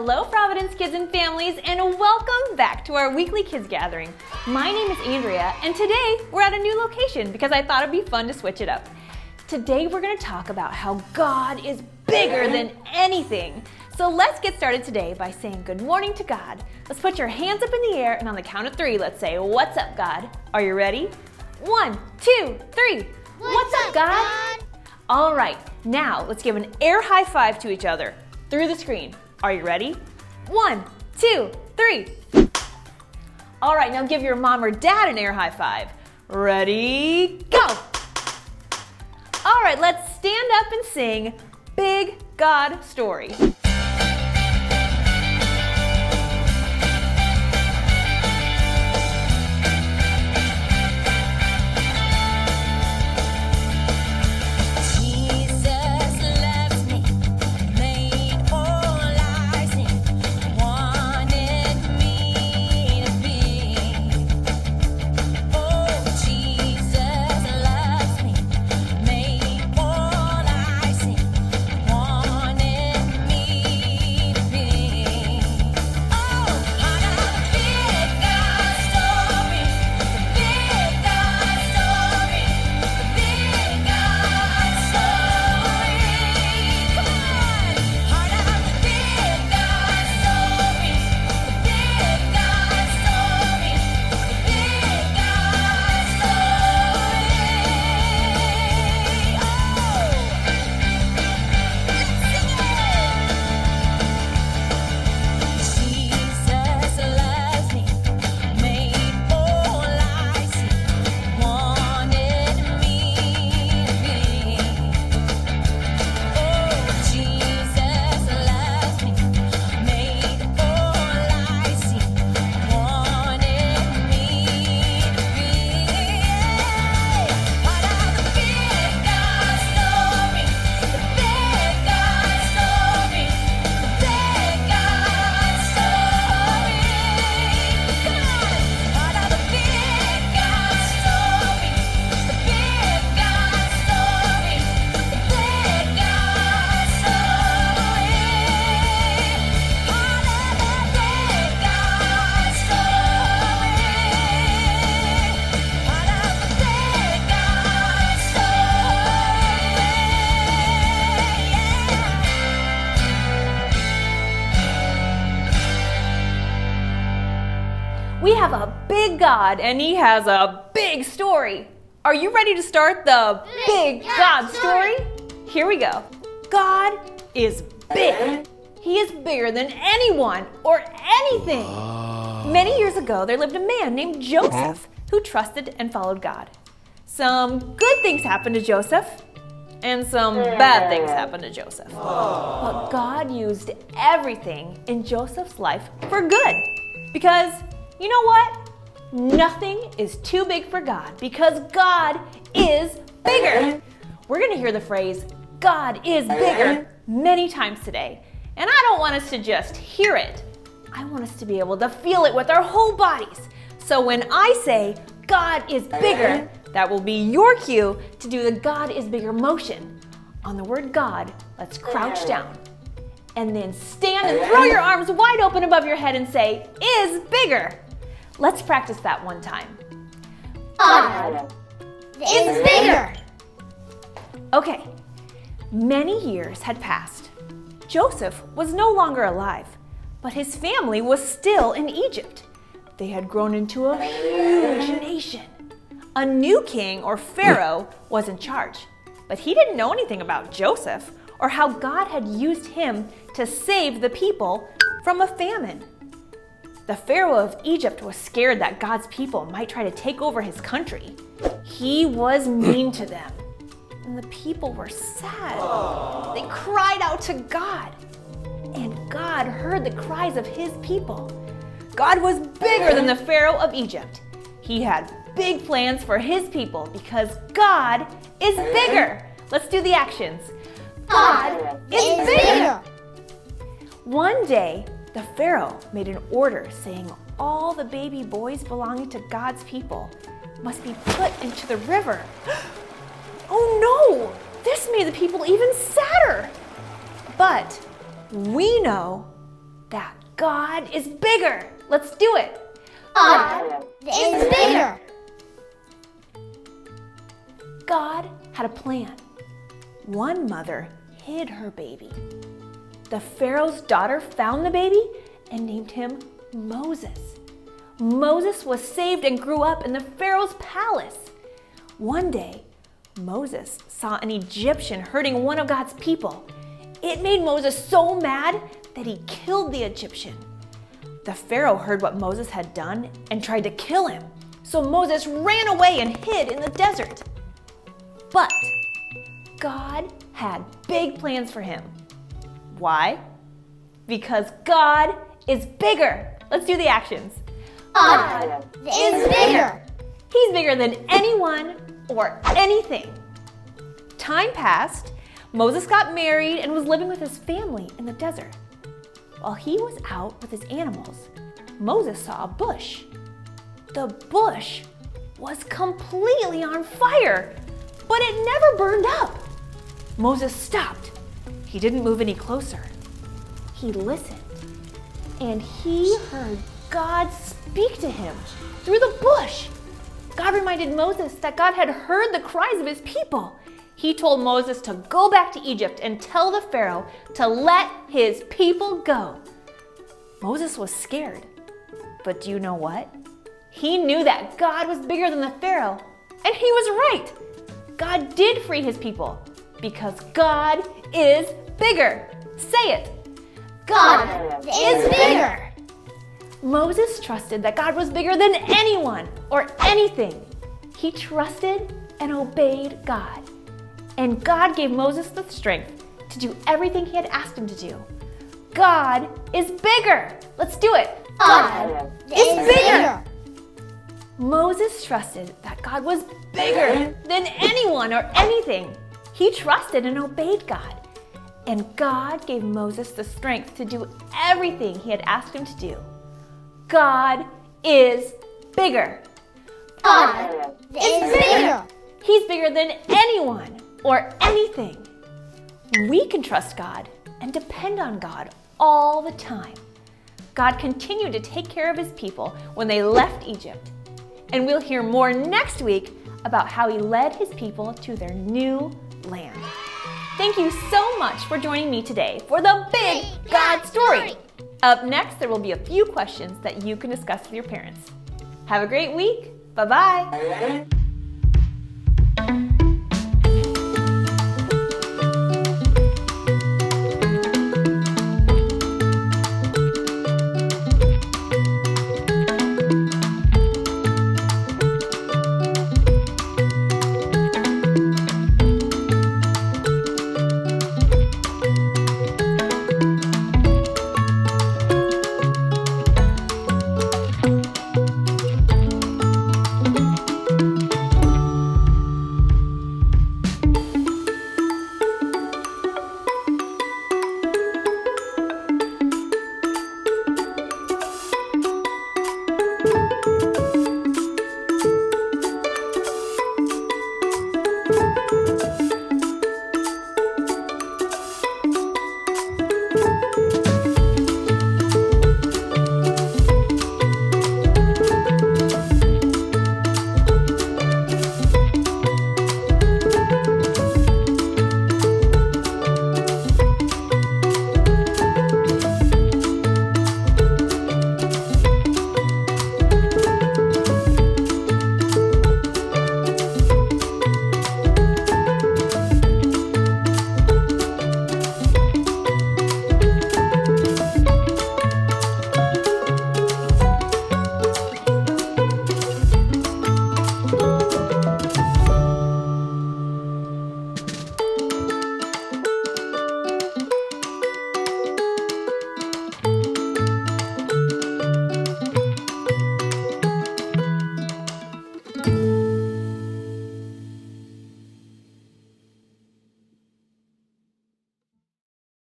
Hello, Providence kids and families, and welcome back to our weekly kids gathering. My name is Andrea, and today we're at a new location because I thought it'd be fun to switch it up. Today we're going to talk about how God is bigger than anything. So let's get started today by saying good morning to God. Let's put your hands up in the air, and on the count of 3, let's say, "What's up, God?" Are you ready? 1, 2, 3. What's up, God? All right, now let's give an air high five to each other through the screen. Are you ready? 1, 2, 3. All right, now give your mom or dad an air high five. Ready, go. All right, let's stand up and sing Big God Story. We have a big God, and He has a big story. Are you ready to start the Big God story? Here we go. God is big. He is bigger than anyone or anything. Many years ago, there lived a man named Joseph who trusted and followed God. Some good things happened to Joseph, and some bad things happened to Joseph. But God used everything in Joseph's life for good, because you know what? Nothing is too big for God because God is bigger. We're going to hear the phrase, God is bigger, many times today. And I don't want us to just hear it. I want us to be able to feel it with our whole bodies. So when I say, God is bigger, that will be your cue to do the God is bigger motion. On the word God, let's crouch down. And then stand and throw your arms wide open above your head and say, is bigger. Let's practice that one time. God is bigger. Okay, many years had passed. Joseph was no longer alive, but his family was still in Egypt. They had grown into a huge nation. A new king, or Pharaoh, was in charge, but he didn't know anything about Joseph or how God had used him to save the people from a famine. The Pharaoh of Egypt was scared that God's people might try to take over his country. He was mean to them, and the people were sad. They cried out to God, and God heard the cries of his people. God was bigger than the Pharaoh of Egypt. He had big plans for his people because God is bigger. Let's do the actions. God is bigger. One day, the Pharaoh made an order saying all the baby boys belonging to God's people must be put into the river. Oh no! This made the people even sadder. But we know that God is bigger. Let's do it. God is bigger. God had a plan. One mother hid her baby. The Pharaoh's daughter found the baby and named him Moses. Moses was saved and grew up in the Pharaoh's palace. One day, Moses saw an Egyptian hurting one of God's people. It made Moses so mad that he killed the Egyptian. The Pharaoh heard what Moses had done and tried to kill him. So Moses ran away and hid in the desert. But God had big plans for him. Why? Because God is bigger. Let's do the actions. God is bigger. He's bigger than anyone or anything. Time passed. Moses got married and was living with his family in the desert. While he was out with his animals, Moses saw a bush. The bush was completely on fire, but it never burned up. Moses stopped. He didn't move any closer. He listened, and he heard God speak to him through the bush. God reminded Moses that God had heard the cries of his people. He told Moses to go back to Egypt and tell the Pharaoh to let his people go. Moses was scared, but do you know what? He knew that God was bigger than the Pharaoh, and he was right. God did free his people because God is bigger. Say it. God is bigger. Moses trusted that God was bigger than anyone or anything. He trusted and obeyed God. And God gave Moses the strength to do everything he had asked him to do. God is bigger. Let's do it. God is bigger. Moses trusted that God was bigger than anyone or anything. He trusted and obeyed God. And God gave Moses the strength to do everything he had asked him to do. God is bigger. God is bigger. He's bigger than anyone or anything. We can trust God and depend on God all the time. God continued to take care of his people when they left Egypt. And we'll hear more next week about how he led his people to their new land. Thank you so much for joining me today for the Big God Story. Up next, there will be a few questions that you can discuss with your parents. Have a great week. Bye-bye.